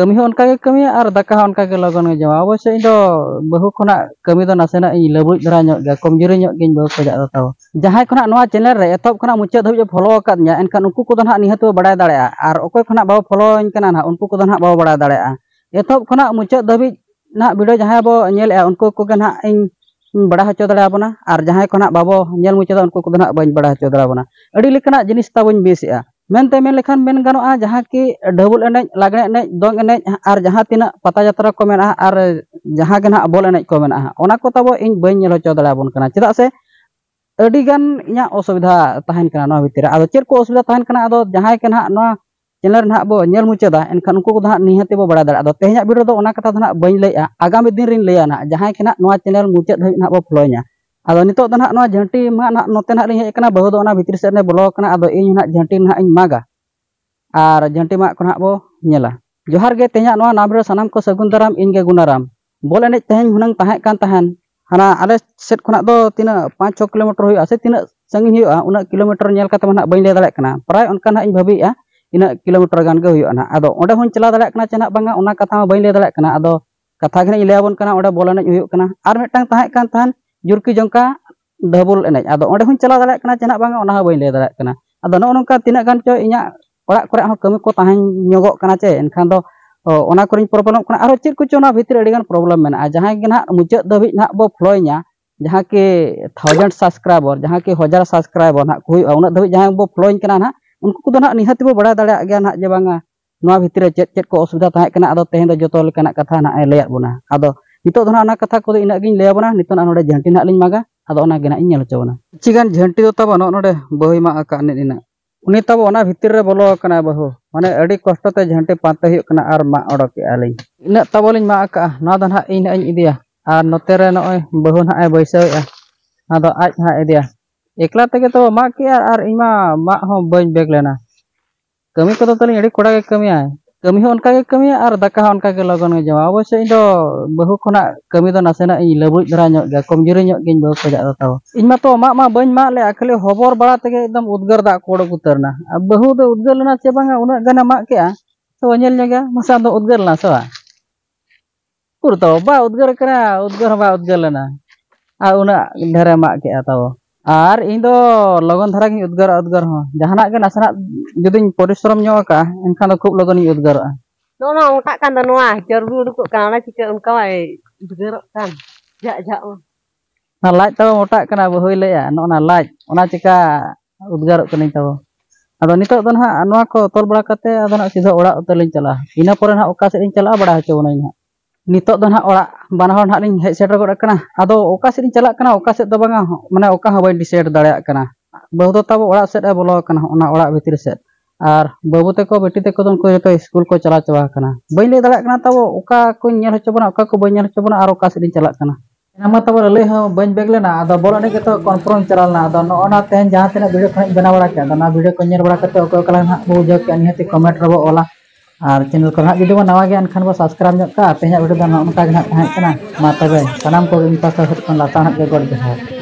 kami hon kage kami ar daka hon kage logon ge jama obosyo indo bahu khona kami do nasena i lebuj dara nyok ga komjuri nyok gin bahu ko ja taw jahay khona noa channel re etop khona muchet dhabi follow akad nya enkan unku ko do na nihat badai dareya ar okoy khona ba follow kana na unku ko do na ba badai dareya etop khona muchet dhabi na video jahay bo nyel e unku ko ge na ing bada hocho dara abona ar jahay khona babo nyel muchet unku ko do na bañ bada hocho dara abona adi lekana jinis ta bañ besea mente men lekhan men ganoa jaha ki double enej lagne enej dong enej ar jaha tina pata jatra ko mena ar jaha ge na bol enej ko mena ona ko tabo ing bañ nyel hocho dara abon kana cheda se adi gan inya osubidha tahen kana no bhitira ado cher ko osubidha tahen kana ado jahay ke na no channel na bo nyel mucheda enkan unku ko ha nihate bo bada dara ado tehnya video do ona kata na bañ leya agami din rin leya na jahay ke na no channel muched na bo follow nya ado nitok do na no janti ma na note na ring hej kana bahu do ona bhitri set ne bolo kana ado ing na janti na ing maga ar janti ma ko na bo nyela johar ge tehnya no namre sanam ko sagun daram inge gunaram bol enej teheng hunang tahe kan tahan hana ale set khona do tina 5-6 kilometer hoy ase tina sangin hoy una kilometer nyel kata ma bañ le dale kana pray onka na ing bhabi a ina kilometer gan ge hoy na ado onde hon chala dale kana chana banga ona katha ma bañ le dale kana ado katha ge ile abon kana onde bol enej hoy kana ar metang tahe kan tahan jurki jongka double enej ado onde hon chala dale kana chana banga ona ha bañ le dale kana ado no nongka tina gan cho inya orak kore ho kami ko tahen nyogok kana che enkan do ona koring problem kana aro chit ko chona bhitri adi gan problem mena jahay ge na muchet dabi na bo follow nya jaha ke 1000 subscriber jaha ke 1000 subscriber na ko una dabi jahay bo follow kana na unku ko do na nihati bo bada dale ge na je banga noa bhitri chet ko osubidha tahe kana ado tehen do joto lekana katha na layat bona ado nitok do na ona katha ko ina gin laya bona niton anode janti na lin maga ado ona ge na inyal chona cigan janti do taba no node boy ma aka ne ina uni tabo ona bhitir re bolo kana bahu mane adi kosto te janti pante huyuk kana ar ma odok ke alin ina tabo lin ma aka na do na ina idia ar note re noy bahu na baisau ya ado aj ha idia ekla tege to ma ke ar ima ma ho bañ beg lena kami ko to tali adi koda ge kami ay kami hon kage kami ar daka hon kage logon ge jama obosyo indo bahu khona kami do nasena i lebuj dara nyok ga komjuri nyok gin bahu ko ja taw इन मा तो मा बाñ मा ले अखले होबर बड़ा तगे एकदम उद्गर दा कोड़ उतरना अब बहु दो उद्गर लेना चे बांगा उना गना मा के तो नेल नेगा मसा दो उद्गर ला सवा पुर तो बा उद्गर करा उद्गर लेना आ उना धरे मा के तो आर इन दो लगन धरा गी उद्गर हो जहाना के नासना जदिन परिश्रम न्यो का एनखान दो खूब लगन उद्गर no utak kan do noa jarbu duk kana cike unka ai uद्गर kan ja na laaj taw otak kana bahuy le ya no na laaj ona cika udgar kani taw ado nitok do na anwa ko tol bara kate ado na sidho orak utelin chala ina pore na oka sedin chala bada hocho na ina nitok do na orak bana hon hak ling hej setter god kana ado oka sedin chala kana oka sed do banga mane oka ha bañ decide dareyak kana bahu do tabo orak sed e bolo kana ona orak bhitir sed ar babu teko beti teko don ko joto school ko chala chawa kana bañ le dareyak kana tabo oka ko nyel hocho bana oka ko bañ nyel hocho bana ar oka sedin chala kana nama tabo le ha bañ beg lena ado bol ane ke to confront charal na ado no ona ten jaha tina video khani bana bada ke ado na video ko nyel bada kate oko kala na bu jo ke ani hati comment rabo ola ar channel ko na jodi bo nawa ge an khan bo subscribe nyok ka tehnya video do na onka ge na tahe kana ma tabe sanam ko inta ka hot kon la tanak ge god jahar